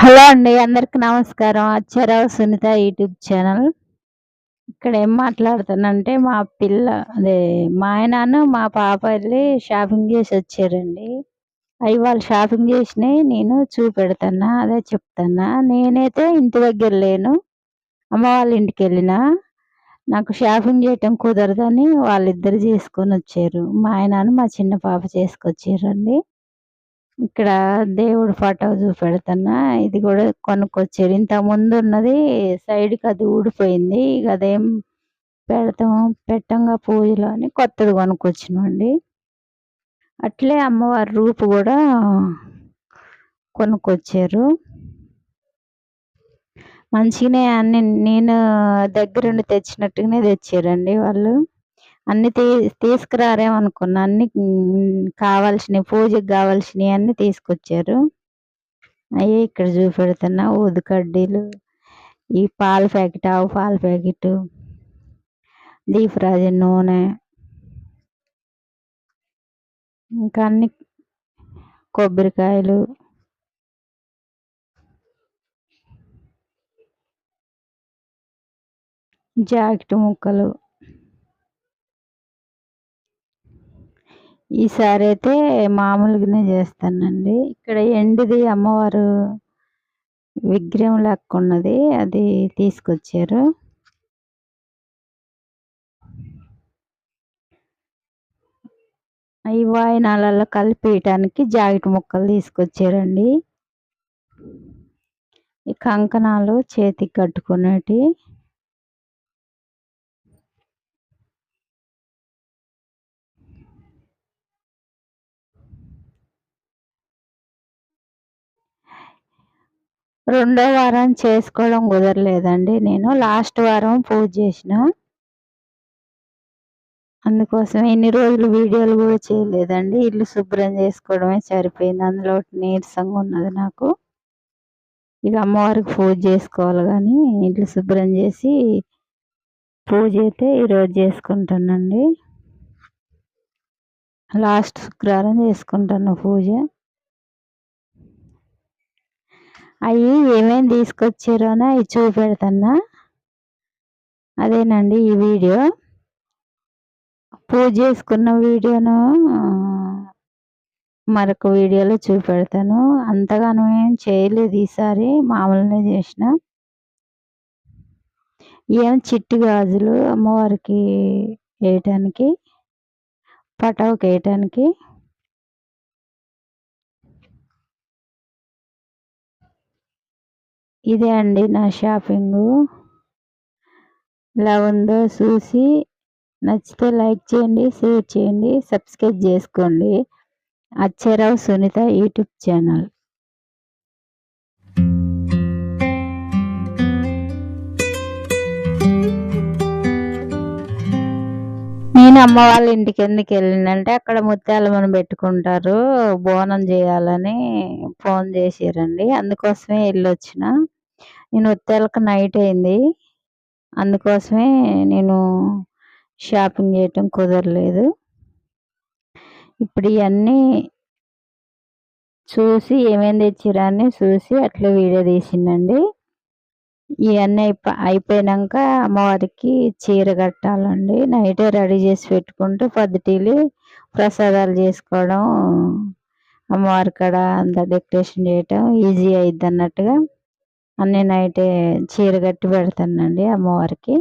Hello అండి, అందరికి నమస్కారం. Achcharao Sunitha YouTube channel. ఇక్కడ ఏం మాట్లాడుతానంటే మా ఆయనను మా పాప వెళ్ళి షాపింగ్ చేసి వచ్చారండి. అవి వాళ్ళు షాపింగ్ చేసినవి నేను చూపెడుతున్నా, అదే చెప్తున్నా. నేనైతే ఇంటి దగ్గర లేను, అమ్మ వాళ్ళ ఇంటికి వెళ్ళిన. నాకు షాపింగ్ చేయటం కుదరదని వాళ్ళిద్దరు చేసుకొని వచ్చారు. మా ఆయనను మా చిన్న పాప చేసుకొచ్చారండి. ఇక్కడ దేవుడు ఫోటో చూపెడుతున్నా. ఇది కూడా కొనుక్కొచ్చారు. ఇంత ముందు ఉన్నది సైడ్కి అది ఊడిపోయింది. ఇక అదేం పెట్టంగా పూజలో అని కొత్తది కొనుక్కొచ్చినామండి. అట్లే అమ్మవారి రూపు కూడా కొనుక్కొచ్చారు. మంచిగానే అన్ని నేను దగ్గరుండి తెచ్చినట్టుగానే తెచ్చారండి వాళ్ళు. అన్ని తీసుకురారేమనుకున్నా, అన్ని కావాల్సినవి, పూజకి కావాల్సినవి అన్నీ తీసుకొచ్చారు. అవి ఇక్కడ చూపెడుతున్నా. ఊదుకడ్డీలు, ఈ పాల ప్యాకెట్, ఆవు పాల ప్యాకెట్, దీపరాజు నూనె, ఇంకా అన్ని కొబ్బరికాయలు, జాకెట్ ముక్కలు. ఈసారి అయితే మామూలుగానే చేస్తానండి. ఇక్కడ ఎండిది అమ్మవారు విగ్రహం లెక్క ఉన్నది, అది తీసుకొచ్చారు. ఈ వాయినాలలో కలిపేయటానికి జాకెట్ ముక్కలు తీసుకొచ్చారండి. ఈ కంకణాలు చేతికి కట్టుకునేటి. రెండో వారం చేసుకోవడం కుదరలేదండి. నేను లాస్ట్ వారం పూజ చేసిన, అందుకోసం ఎన్ని రోజులు వీడియోలు కూడా చేయలేదండి. ఇల్లు శుభ్రం చేసుకోవడమే సరిపోయింది. అందులో నీరసంగా ఉన్నది నాకు. ఇక అమ్మవారికి పూజ చేసుకోవాలి కానీ ఇల్లు శుభ్రం చేసి పూజ అయితే ఈరోజు చేసుకుంటానండి. లాస్ట్ శుక్రవారం చేసుకుంటాను పూజ. అవి ఏమేమి తీసుకొచ్చారో అని అవి చూపెడుతున్నా. అదేనండి ఈ వీడియో. పూజ చేసుకున్న వీడియోను మరొక వీడియోలో చూపెడతాను. అంతగానో ఏం చేయలేదు ఈసారి, మామూలుగా చేసిన. ఏం చిట్టి గాజులు అమ్మవారికి వేయటానికి, పటావుకి వేయటానికి. ఇదే అండి నా షాపింగు. ఇలా ఉందో చూసి నచ్చితే లైక్ చేయండి, షేర్ చేయండి, సబ్స్క్రైబ్ చేసుకోండి. Achcharao Sunitha YouTube channel. నేను అమ్మ వాళ్ళ ఇంటికి ఎందుకు వెళ్ళిందంటే అక్కడ ముత్యాలమ్మను పెట్టుకుంటారు, బోనం చేయాలని ఫోన్ చేసిరండి. అందుకోసమే వెళ్ళొచ్చిన. నేను ముత్యాలకు నైట్ అయింది, అందుకోసమే నేను షాపింగ్ చేయటం కుదరలేదు. ఇప్పుడు ఇవన్నీ చూసి ఏమేమి తెచ్చిరాని చూసి అట్లా వీడియో తీసిందండి. ఇవన్నీ అయిపోయినాక అమ్మవారికి చీర కట్టాలండి. నైటే రెడీ చేసి పెట్టుకుంటే పొద్దుటిల్లి ప్రసాదాలు చేసుకోవడం, అమ్మవారి కాడ అంతా డెకరేషన్ చేయటం ఈజీ అయిద్ది అన్నట్టుగా అన్నీ నైటే చీర కట్టి పెడతానండి అమ్మవారికి.